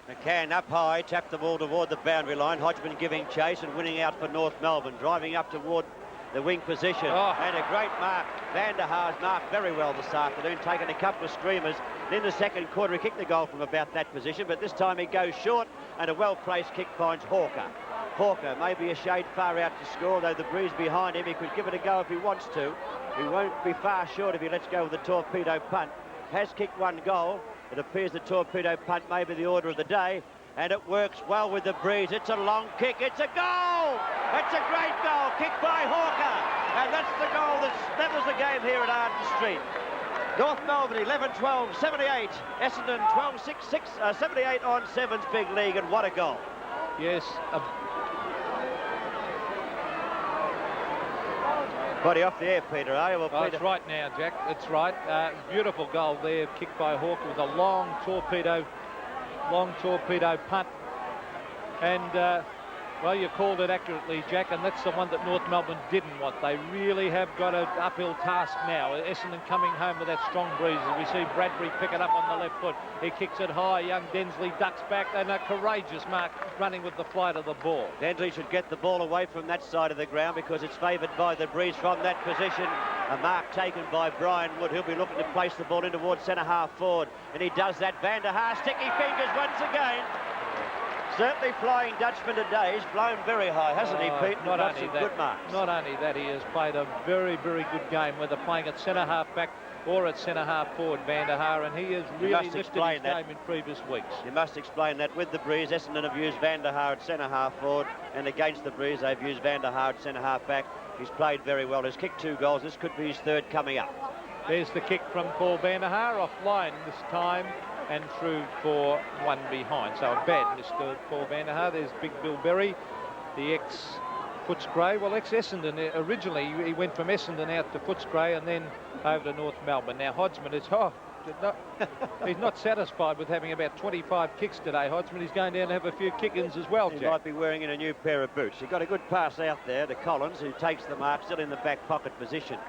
McCann up high, tapped the ball toward the boundary line. Hodgman giving chase and winning out for North Melbourne, driving up toward the wing position. And a great mark. Van der Haar's marked very well this afternoon, taking a couple of streamers. And in the second quarter, he kicked the goal from about that position, but this time he goes short, and a well-placed kick finds Hawker. Hawker may be a shade far out to score, though the breeze behind him, he could give it a go if he wants to. He won't be far short if he lets go with the torpedo punt. Has kicked one goal. It appears the torpedo punt may be the order of the day, and it works well with the breeze. It's a long kick. It's a goal! It's a great goal, kicked by Hawker. And that's the goal. That was the game here at Arden Street. North Melbourne 11-12, 78. Essendon 12-6, 78 on 7's big league, and what a goal. Yes. Body off the air, Peter, are you? Well, Peter... It's right now, Jack. It's right. Beautiful goal there, kicked by Hawker with a long torpedo punt. And, well, you called it accurately, Jack, and that's the one that North Melbourne didn't want. They really have got an uphill task now. Essendon coming home with that strong breeze. We see Bradbury pick it up on the left foot. He kicks it high. Young Densley ducks back, and a courageous mark running with the flight of the ball. Densley should get the ball away from that side of the ground because it's favoured by the breeze from that position. A mark taken by Brian Wood. He'll be looking to place the ball in towards centre-half forward, and he does that. Van der Haar, sticky fingers once again. Certainly Flying Dutchman today. He's blown very high, hasn't he, Pete? Not only some that, good marks. Not only that, he has played a very, very good game, whether playing at centre-half back or at centre-half forward, Van der Haar, and he has really lifted his game in previous weeks. You must explain that. With the breeze, Essendon have used Van der Haar at centre-half forward, and against the breeze, they've used Van der Haar at centre-half back. He's played very well. He's kicked 2 goals. This could be his 3rd coming up. There's the kick from Paul Van der Haar, offline this time, and through for one behind. So a bad miss to Paul Van der Haar. There's Big Bill Berry, the ex-Footscray. Well, ex-Essendon. Originally, he went from Essendon out to Footscray and then over to North Melbourne. Now, Hodgman is... he's not satisfied with having about 25 kicks today, Hodgman. He's going down to have a few kick-ins as well, Jack. He might be wearing in a new pair of boots. He got a good pass out there to Collins, who takes the mark, still in the back pocket position.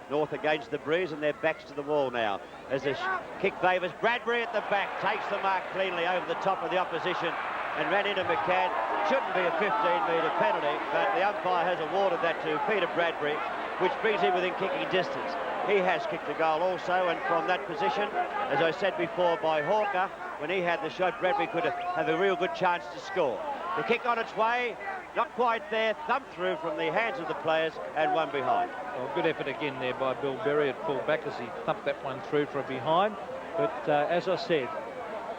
North against the breeze, and their backs to the wall now. As the kick favours Bradbury at the back, takes the mark cleanly over the top of the opposition and ran into McCann. Shouldn't be a 15-metre penalty, but the umpire has awarded that to Peter Bradbury, which brings him within kicking distance. He has kicked a goal also, and from that position, as I said before, by Hawker, when he had the shot, Bradbury could have a real good chance to score. The kick on its way, not quite there, thumped through from the hands of the players, and one behind. Well, good effort again there by Bill Berry at full back as he thumped that one through for a behind. But as I said,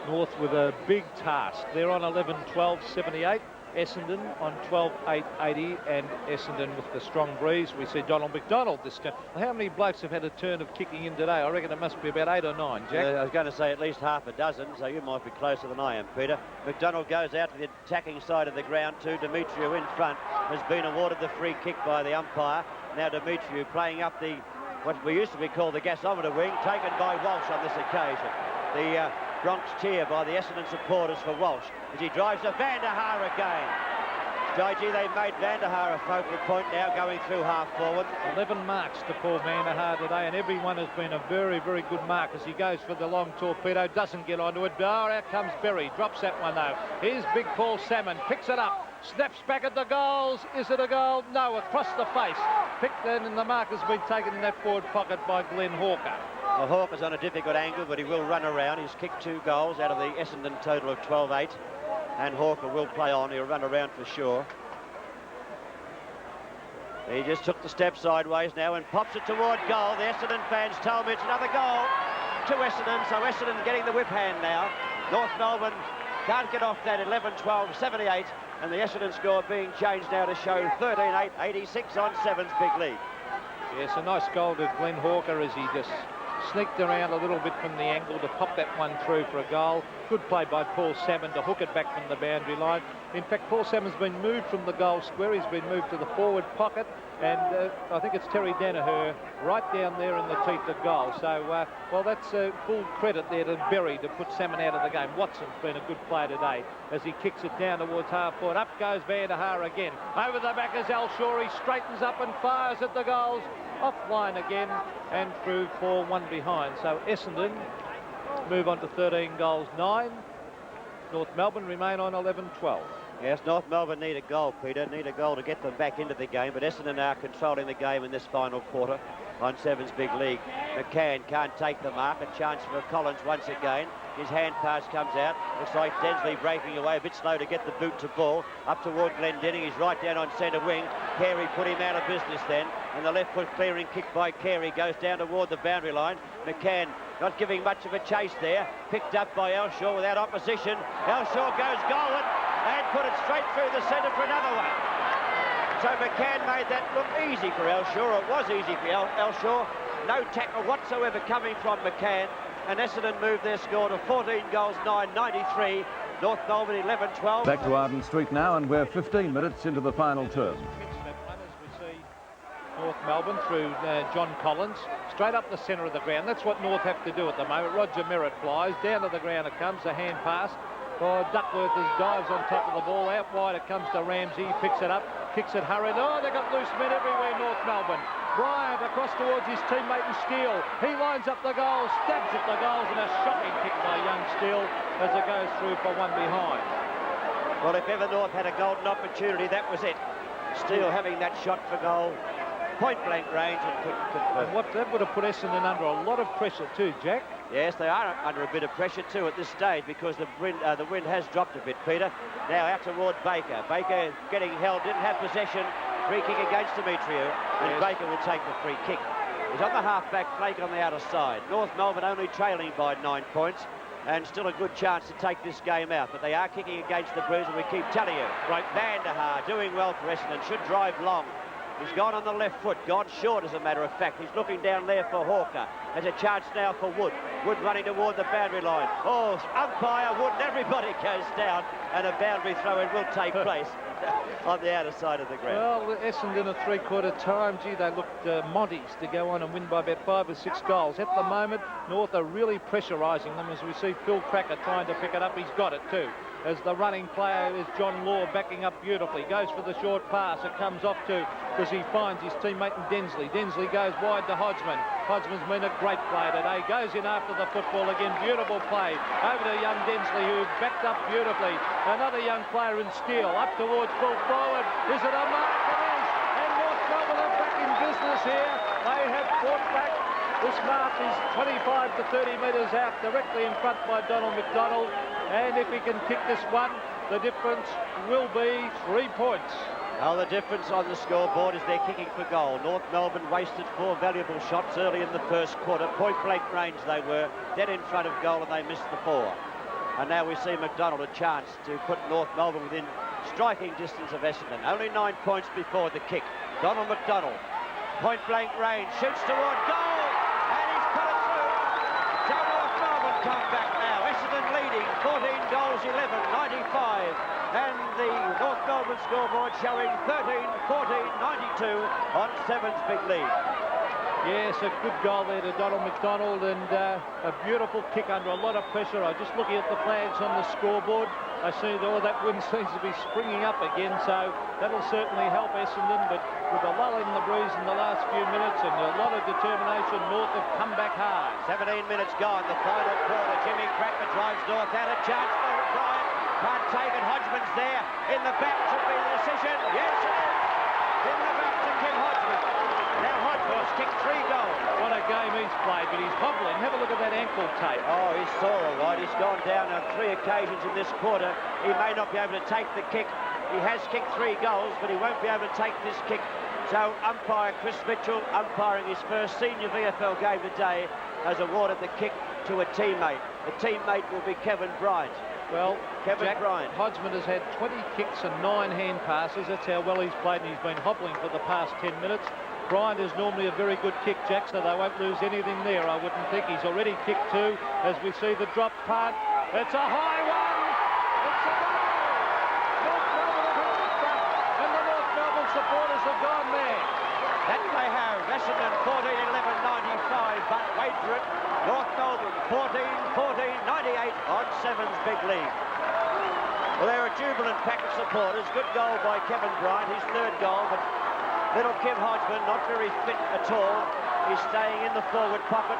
North with a big task. They're on 11-12, 78. Essendon on 12-8, 80, and Essendon with the strong breeze. We see Donald McDonald this time. How many blokes have had a turn of kicking in today? I reckon it must be about 8 or 9, Jack. I was going to say at least half a dozen, so you might be closer than I am, Peter. McDonald goes out to the attacking side of the ground too. Demetriou in front has been awarded the free kick by the umpire. Now Demetriou playing up the, what we used to be called the gasometer wing, taken by Walsh on this occasion. The Bronx cheer by the Essendon supporters for Walsh as he drives to Van der Haar again. JG, they've made Van der Haar a focal point now going through half forward. 11 marks to Paul Van der Haar today, and every one has been a very, very good mark as he goes for the long torpedo, doesn't get onto it. Oh, out comes Berry, drops that one though. Here's big Paul Salmon, picks it up, snaps back at the goals. Is it a goal? No, across the face. Picked in, and the mark has been taken in that forward pocket by Glenn Hawker. Well, Hawker's on a difficult angle, but he will run around. He's kicked 2 goals out of the Essendon total of 12-8. And Hawker will play on. He'll run around for sure. He just took the step sideways now and pops it toward goal. The Essendon fans told me it's another goal to Essendon. So Essendon getting the whip hand now. North Melbourne can't get off that 11-12, 78. And the Essendon score being changed now to show 13-8, 86 on 7's big lead. Yes, a nice goal to Glenn Hawker as he just sneaked around a little bit from the angle to pop that one through for a goal. Good play by Paul Salmon to hook it back from the boundary line. In fact, Paul Salmon's been moved from the goal square. He's been moved to the forward pocket, and I think it's Terry Danaher right down there in the teeth of goal. So, well, that's full credit there to Berry to put Salmon out of the game. Watson's been a good player today as he kicks it down towards half forward. Up goes Van der Haar again. Over the back is Al Shaw. He straightens up and fires at the goals. Offline again and through for one behind. So Essendon move on to 13 goals, 9. North Melbourne remain on 11-12. Yes, North Melbourne need a goal, Peter. Need a goal to get them back into the game, but Essendon are controlling the game in this final quarter on Sevens Big League. McCann can't take the mark. A chance for Collins once again. His hand pass comes out. Looks like Densley breaking away, a bit slow to get the boot to ball. Up toward Glendinning. He's right down on centre wing. Carey put him out of business then. And the left foot clearing kick by Carey goes down toward the boundary line. McCann not giving much of a chase there. Picked up by Elshaw without opposition. Elshaw goes goalward and put it straight through the centre for another one. So McCann made that look easy for Elshaw. It was easy for Elshaw. No tackle whatsoever coming from McCann. And Essendon moved their score to 14 goals, 9-93. North Melbourne 11-12. Back to Arden Street now, and we're 15 minutes into the final term. North Melbourne through John Collins, straight up the centre of the ground. That's what North have to do at the moment. Roger Merritt flies, down to the ground it comes, a hand pass. Oh, Duckworth dives on top of the ball, out wide it comes to Ramsey, picks it up, kicks it hurried. Oh, they got loose men everywhere, North Melbourne. Bryant across towards his teammate in Steele. He lines up the goal, stabs at the goals, and a shocking kick by young Steele as it goes through for one behind. Well, if ever North had a golden opportunity, that was it. Steele having that shot for goal. Point-blank range and couldn't confirm. And what that would have put Essendon under a lot of pressure too, Jack. Yes, they are under a bit of pressure too at this stage because the wind has dropped a bit, Peter. Now out toward Baker. Baker getting held, didn't have possession. Free kick against Demetriou, and yes. Baker will take the free kick. He's on the half-back flank on the outer side. North Melbourne only trailing by 9 points and still a good chance to take this game out. But they are kicking against the Blues, and we keep telling you. Right, Van der Haar doing well for Essendon, should drive long. He's gone on the left foot, gone short as a matter of fact. He's looking down there for Hawker. There's a chance now for Wood. Wood running toward the boundary line. Oh, umpire Wood, and everybody goes down, and a boundary throw-in will take place on the outer side of the ground. Well, Essendon at three-quarter time, gee, they looked Monties to go on and win by about 5 or 6 goals. At the moment, North are really pressurising them as we see Phil Cracker trying to pick it up. He's got it too. As the running player is John Law backing up beautifully. Goes for the short pass. It comes off to because he finds his teammate in Densley. Densley goes wide to Hodgman. Hodgman's been a great player today. Goes in after the football again. Beautiful play. Over to young Densley who backed up beautifully. Another young player in Steele. Up towards full forward. Is it a mark? It is. And North Melbourne are back in business here. They have fought back. This mark is 25 to 30 metres out, directly in front by Donald McDonald. And if he can kick this one, the difference will be 3 points. Well, the difference on the scoreboard is they're kicking for goal. North Melbourne wasted 4 valuable shots early in the first quarter. Point-blank range they were, dead in front of goal, and they missed the 4. And now we see McDonald a chance to put North Melbourne within striking distance of Essendon. Only 9 points before the kick. Donald McDonald, point-blank range, shoots toward goal, and he's put it through. So North Melbourne come back now. Essendon leading 14 goals, 11-95. And the North Melbourne scoreboard showing 13-14-92 on Sevens Big League. Yes, a good goal there to Donald McDonald, and a beautiful kick under a lot of pressure. I'm just looking at the flags on the scoreboard. I see that wind seems to be springing up again, so that'll certainly help Essendon. But with a lull in the breeze in the last few minutes and a lot of determination, North have come back hard. 17 minutes gone, the final quarter. Jimmy Cracker drives North out. A chance for Bryant. Can't take it. Hodgman's there. In the back should be the decision. Yes, it is. In the back to Kim Hodgman. Now Hodgman's kicked 3 goals. What a game he's played, but he's hobbling. Have a look at that ankle tape. Oh, he's sore all right. He's gone down on 3 occasions in this quarter. He may not be able to take the kick. He has kicked 3 goals, but he won't be able to take this kick. So umpire Chris Mitchell, umpiring his first senior VFL game today, has awarded the kick to a teammate. The teammate will be Kevin Bryant. Well, Kevin Bryant. Hodgman has had 20 kicks and 9 hand passes. That's how well he's played, and he's been hobbling for the past 10 minutes. Bryant is normally a very good kick, Jack, so they won't lose anything there, I wouldn't think. He's already kicked 2 as we see the drop punt. It's a high one! It's a goal! North Melbourne have hit the front, and the North Melbourne supporters have gone there. That they have. Essendon 14-11-95, but wait for it. North Melbourne 14-14-98 on Sevens Big League. Well, they're a jubilant pack of supporters. Good goal by Kevin Bryant, his 3rd goal, but little Kim Hodgman, not very fit at all. He's staying in the forward pocket,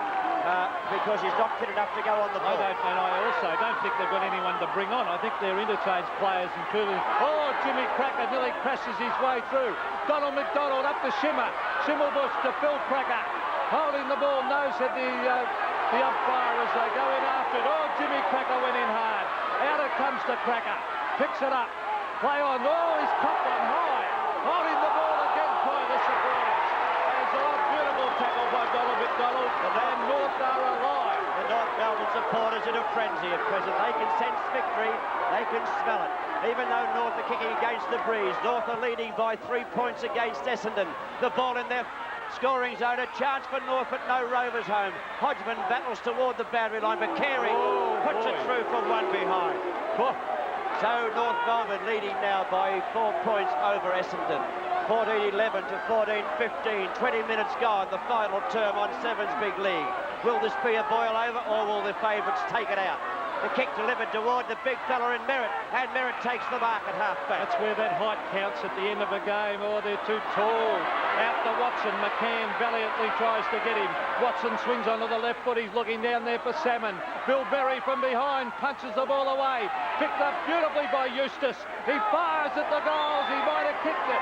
because he's not fit enough to go on the ball. I also don't think they've got anyone to bring on. I think they're interchange players, including... Oh, Jimmy Cracker nearly crashes his way through. Donald McDonald up to Schimmelbusch to Phil Cracker. Holding the ball, no, said the umpire as they go in after it. Oh, Jimmy Cracker went in hard. Out it comes to Cracker. Picks it up. Play on. Oh, he's caught one high. Holding the ball again by the supporters. There's a beautiful tackle by Donald McDonald. And North are alive. The North Melbourne supporters in a frenzy at present. They can sense victory. They can smell it. Even though North are kicking against the breeze, North are leading by 3 points against Essendon. The ball in their scoring zone, a chance for North, but no Rovers home. Hodgman battles toward the boundary line, but Carey puts it through from one behind. So North Melbourne leading now by 4 points over Essendon. 14-11 to 14-15. 20 minutes gone, the final term on Sevens Big League. Will this be a boil over, or will the favourites take it out? The kick delivered toward the big fella in Merritt, and Merritt takes the mark at half-back. That's where that height counts at the end of a game. Oh, they're too tall. Out to Watson. McCann valiantly tries to get him. Watson swings onto the left foot. He's looking down there for Salmon. Bill Berry from behind punches the ball away. Picked up beautifully by Eustace. He fires at the goals. He might have kicked it.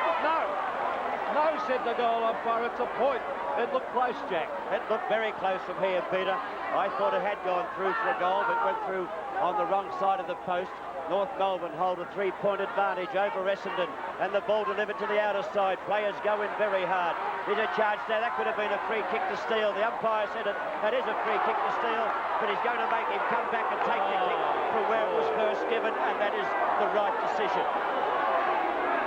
No, said the goal umpire. It's a point. It looked close, Jack. It looked very close from here, Peter. I thought it had gone through for a goal, but went through on the wrong side of the post. North Melbourne hold a 3-point advantage over Essendon, and the ball delivered to the outer side. Players go in very hard. There's a charge there. That could have been a free kick to steal. The umpire said that is a free kick to steal, but he's going to make him come back and take the kick from where it was first given, and that is the right decision.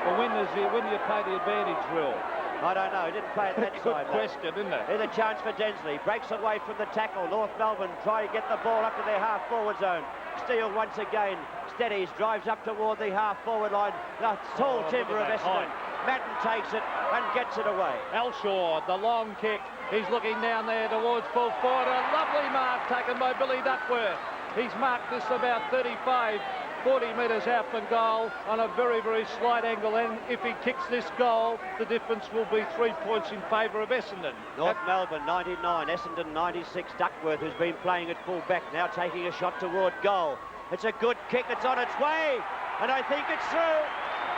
Well, when do you play the advantage rule? I don't know. He didn't play it that side. Good question, isn't it? Here's a chance for Densley. Breaks away from the tackle. North Melbourne try to get the ball up to their half-forward zone. Steele once again steadies, drives up toward the half-forward line. The tall timber of Essendon. Madden takes it and gets it away. Elshaw, the long kick. He's looking down there towards full forward. A lovely mark taken by Billy Duckworth. He's marked this about 35, 40 metres out from goal on a very, very slight angle, and if he kicks this goal, the difference will be 3 points in favour of Essendon. North Melbourne 99, Essendon 96. Duckworth, who's been playing at full back, now taking a shot toward goal. It's a good kick, it's on its way, and I think it's through.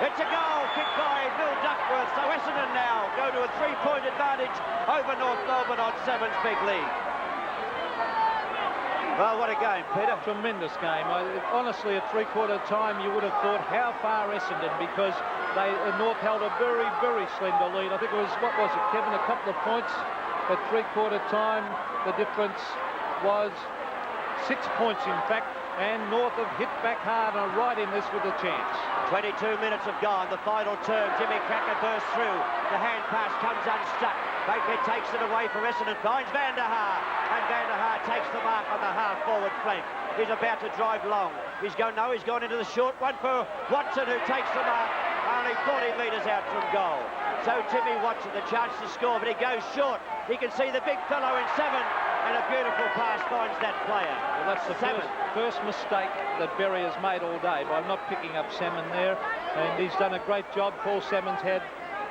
It's a goal kicked by Bill Duckworth, so Essendon now go to a 3-point advantage over North Melbourne on Sevens Big League. Well, what a game, Peter. Tremendous game. Honestly, at three-quarter time, you would have thought, how far Essendon, because North held a very, very slender lead. I think it was, what was it, Kevin, a couple of points at three-quarter time. The difference was 6 points, in fact, and North have hit back hard and are right in this with a chance. 22 minutes have gone, the final term. Jimmy Cracker bursts through. The hand pass comes unstuck. Baker takes it away for Essendon, finds Van der Haar, and Van der Haar takes the mark on the half-forward flank. He's about to drive long. He's gone into the short one for Watson, who takes the mark only 40 metres out from goal. So Timmy Watson, the chance to score, but he goes short. He can see the big fellow in 7, and a beautiful pass finds that player. Well, that's the first mistake that Berry has made all day by not picking up Salmon there, and he's done a great job. Paul Salmon's had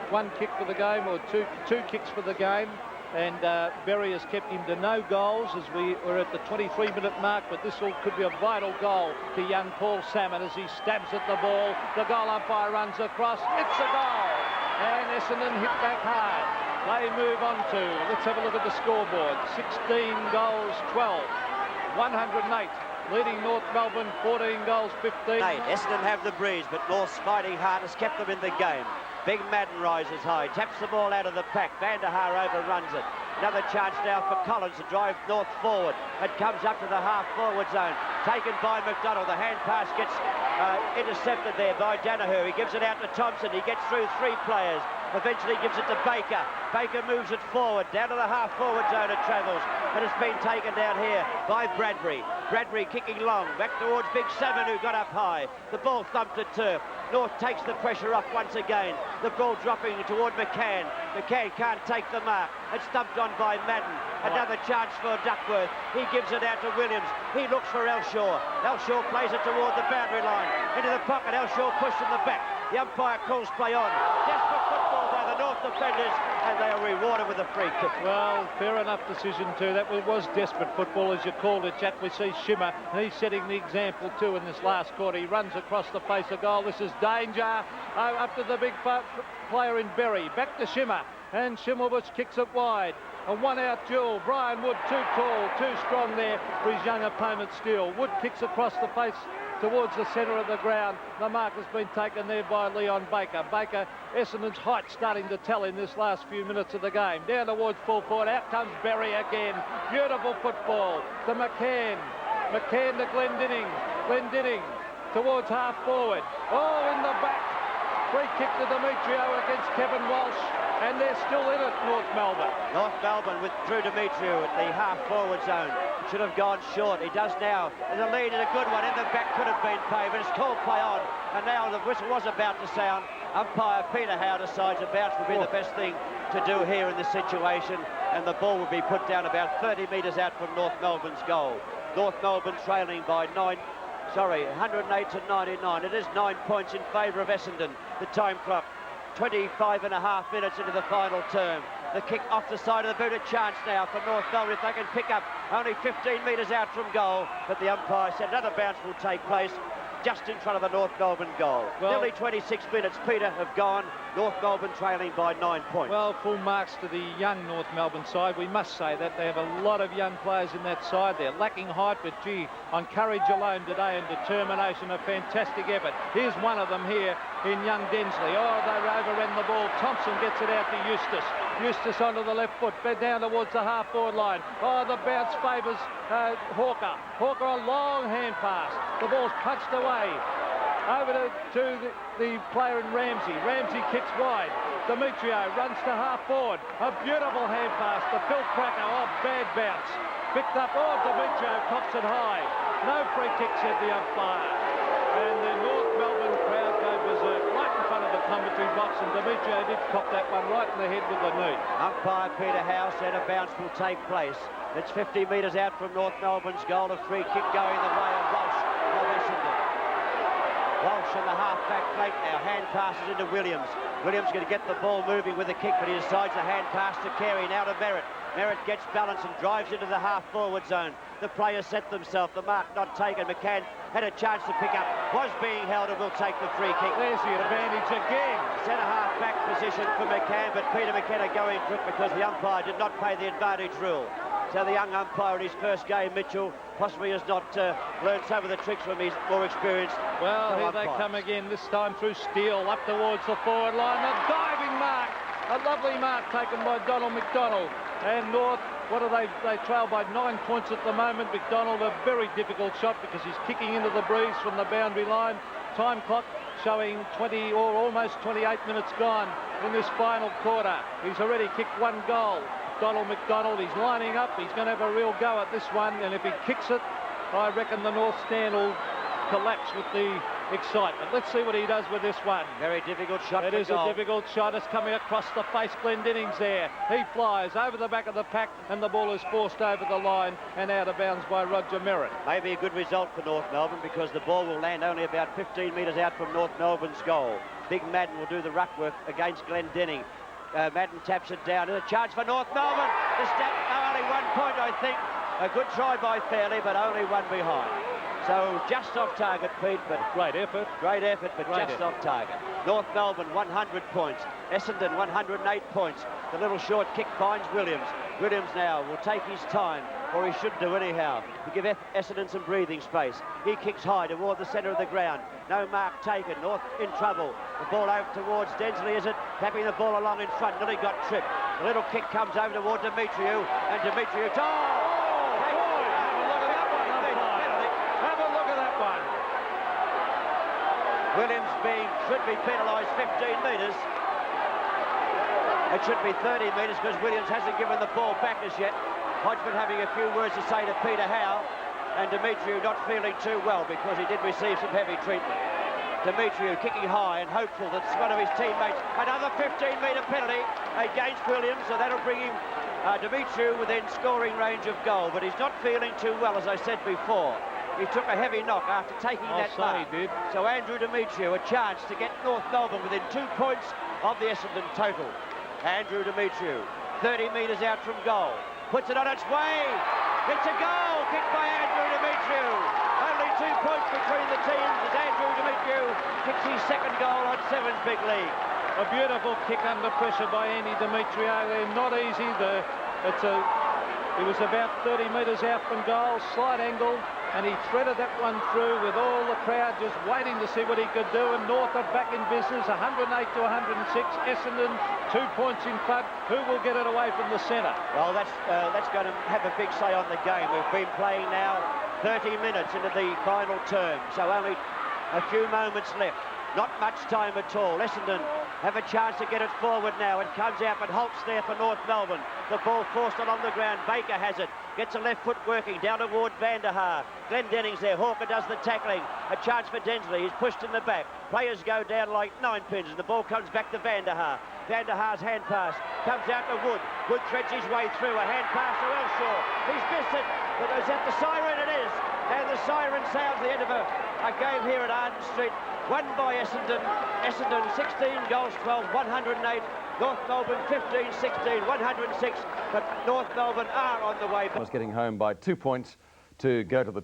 one kick for the game, or two kicks for the game, and Berry has kept him to no goals as we are at the 23-minute mark, but this could be a vital goal to young Paul Salmon as he stabs at the ball. The goal umpire runs across. It's a goal, and Essendon hit back hard. They move on to, let's have a look at the scoreboard. 16 goals, 12, 108. Leading North Melbourne, 14 goals, 15. Essendon have the breeze, but North's fighting hard has kept them in the game. Big Madden rises high, taps the ball out of the pack. Van der Haar overruns it. Another chance now for Collins to drive North forward. It comes up to the half-forward zone. Taken by McDonald. The hand pass gets intercepted there by Danaher. He gives it out to Thompson. He gets through 3 players. Eventually gives it to Baker. Baker moves it forward. Down to the half-forward zone it travels. And it's been taken down here by Bradbury. Bradbury kicking long. Back towards Big 7, who got up high. The ball thumped at turf. North takes the pressure off once again. The ball dropping toward McCann. McCann can't take the mark. It's stumped on by Madden. Another chance for Duckworth. He gives it out to Williams. He looks for Elshaw. Elshaw plays it toward the boundary line. Into the pocket. Elshaw pushed in the back. The umpire calls play on. Desperate football by the North top defenders, and they are rewarded with a free kick. Well, fair enough decision too. That was desperate football, as you called it, Jack. We see Shimmer, and he's setting the example too in this last quarter. He runs across the face of goal. This is danger. Up to the big player in Berry. Back to Shimmer, and Schimmelbusch kicks it wide. A one-out duel. Brian Wood too tall, too strong there for his young opponent Steele. Wood kicks across the face towards the centre of the ground. The mark has been taken there by Leon Baker. Baker, Essendon's height starting to tell in this last few minutes of the game. Down towards full forward. Out comes Berry again. Beautiful football to McCann. McCann to Glendinning. Glendinning towards half forward. Oh, in the back. Free kick to Demetrio against Kevin Walsh. And they're still in it, North Melbourne. North Melbourne with Drew Demetriou at the half-forward zone. Should have gone short. He does now. And the lead is a good one. In the back could have been paid, but it's called play on. And now the whistle was about to sound. Umpire Peter Howe decides a bounce would be the best thing to do here in this situation. And the ball would be put down about 30 metres out from North Melbourne's goal. North Melbourne trailing by 108 to 99. It is 9 points in favour of Essendon. The time clock, 25 and a half minutes into the final term. The kick off the side of the boot, a chance now for North Melbourne if they can pick up only 15 metres out from goal. But the umpire said another bounce will take place just in front of the North Melbourne goal. Well, nearly 26 minutes, Peter, have gone. North Melbourne trailing by 9 points. Well, full marks to the young North Melbourne side. We must say that they have a lot of young players in that side. They're lacking height, but gee, on courage alone today and determination, a fantastic effort. Here's one of them here in young Densley. Oh, they overran the ball. Thompson gets it out to Eustace. Eustace onto the left foot, down towards the half-forward line. Oh, the bounce favours Hawker. Hawker, a long hand pass. The ball's punched away. Over to the player in Ramsey. Ramsey kicks wide. Demetrio runs to half-forward. A beautiful hand pass to Phil Cracker. Oh, bad bounce. Picked up. Oh, Demetrio pops it high. No free kick, said the umpire. And the North Melbourne crowd go berserk right in front of the commentary box, and Demetrio did cop that one right in the head with the knee. Umpire Peter Howe said a bounce will take place. It's 50 metres out from North Melbourne's goal. A free kick going the way of Walsh of Essendon. Walsh in the half-back flank now. Hand passes into Williams. Williams going to get the ball moving with a kick, but he decides a hand pass to Carey. Now to Merritt. Merritt gets balance and drives into the half-forward zone. The players set themselves. The mark not taken. McCann had a chance to pick up. Was being held and will take the free kick. There's the advantage again. Centre half-back position for McCann, but Peter McKenna going for it because the umpire did not play the advantage rule. So the young umpire in his first game, Mitchell, possibly has not learned some of the tricks from his more experienced. Well, here they come again, this time through Steele, up towards the forward line. A diving mark, a lovely mark taken by Donald McDonald. And North, what are they trail by 9 points at the moment. McDonald, a very difficult shot because he's kicking into the breeze from the boundary line. Time clock showing 20 or almost 28 minutes gone in this final quarter. He's already kicked one goal. Donald McDonald, he's lining up. He's going to have a real go at this one, and if he kicks it, I reckon the North stand will collapse with the excitement. Let's see what he does with this one. Very difficult shot. It is a difficult shot. It's coming across the face. Glendinning's there. He flies over the back of the pack, and the ball is forced over the line and out of bounds by Roger Merritt. Maybe a good result for North Melbourne because the ball will land only about 15 metres out from North Melbourne's goal. Big Madden will do the ruck work against Glendinning. Madden taps it down. There's a charge for North Melbourne. Only 1 point, I think. A good try by Fairley, but only one behind. So just off target, Pete, but great effort. Great effort, but great just effort. off target. North Melbourne 100 points. Essendon 108 points. The little short kick finds Williams. Williams now will take his time, or he should do anyhow, to give Essendon some breathing space. He kicks high toward the centre of the ground. No mark taken. North in trouble. The ball over towards Densley, is it? Tapping the ball along in front. Nearly got tripped. The little kick comes over toward Demetriou, and Demetriou... Williams should be penalised 15 metres. It should be 30 metres because Williams hasn't given the ball back as yet. Hodgman having a few words to say to Peter Howe, and Demetriou not feeling too well because he did receive some heavy treatment. Demetriou kicking high and hopeful that one of his teammates. Another 15-metre penalty against Williams, so that'll bring him Demetriou within scoring range of goal, but he's not feeling too well, as I said before. He took a heavy knock after taking that mark. He did. So Andrew Demetriou, a chance to get North Melbourne within 2 points of the Essendon total. Andrew Demetriou, 30 metres out from goal. Puts it on its way. It's a goal kicked by Andrew Demetriou. Only 2 points between the teams as Andrew Demetriou kicks his second goal on Sevens Big League. A beautiful kick under pressure by Andy Demetriou. Not easy. He was about 30 metres out from goal, slight angle, and he threaded that one through with all the crowd just waiting to see what he could do. And North are back in business, 108 to 106. Essendon 2 points in front. Who will get it away from the centre? Well, that's going to have a big say on the game. We've been playing now 30 minutes into the final term, so only a few moments left. Not much time at all. Essendon have a chance to get it forward now. It comes out but halts there for North Melbourne. The ball forced along the ground. Baker has it. Gets a left foot working down toward Van der Haar. Glenn Dennings there. Hawker does the tackling. A chance for Densley. He's pushed in the back. Players go down like 9 pins and the ball comes back to Van der Haar. Van der Haar's hand pass comes out to Wood. Wood threads his way through. A hand pass to Elshaw. He's missed it. But is that the siren? It is. And the siren sounds the end of a game here at Arden Street. Won by Essendon. Essendon 16 goals 12, 108. North Melbourne 15, 16, 106. But North Melbourne are on the way. Was getting home by 2 points to go to the